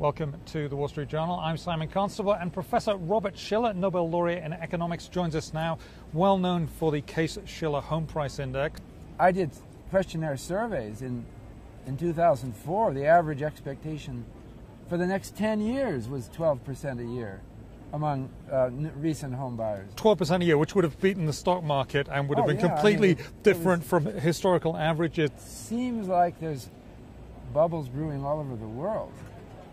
Welcome to the Wall Street Journal. I'm Simon Constable, and Professor Robert Shiller, Nobel laureate in economics, joins us now, well known for the Case-Shiller Home Price Index. I did questionnaire surveys in 2004. The average expectation for the next 10 years was 12% a year among recent home buyers. 12% a year, which would have beaten the stock market and would have been completely different from historical averages. It seems like there's bubbles brewing all over the world.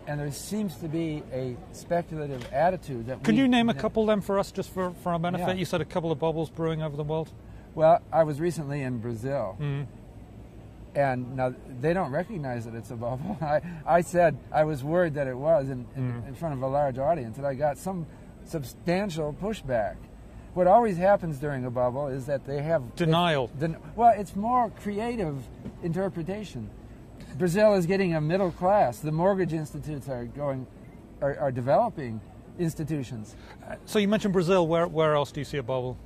And there seems to be a speculative attitude that Can you name a couple of them for us, just for our benefit? Yeah. You said a couple of bubbles brewing over the world. Well, I was recently in Brazil, and now they don't recognize that it's a bubble. I said I was worried that it was in front of a large audience, and I got some substantial pushback. What always happens during a bubble is that they have denial. Well, it's more creative interpretation. Brazil is getting a middle class. The mortgage institutes are developing institutions. So you mentioned Brazil. Where else do you see a bubble?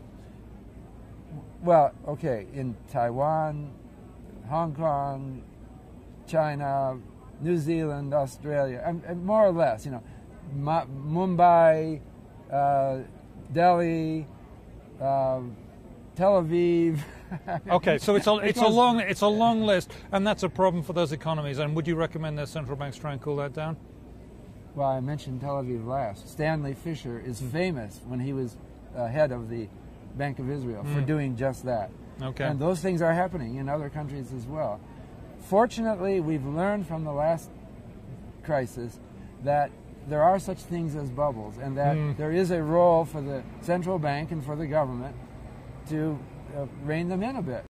Well, okay, in Taiwan, Hong Kong, China, New Zealand, Australia, and more or less, you know, Mumbai, Delhi, Tel Aviv. Okay, so it's a long list, and that's a problem for those economies. And would you recommend that central banks try and cool that down? Well, I mentioned Tel Aviv last. Stanley Fischer is famous when he was head of the Bank of Israel for doing just that. Okay. And those things are happening in other countries as well. Fortunately, we've learned from the last crisis that there are such things as bubbles, and that there is a role for the central bank and for the government to rein them in a bit.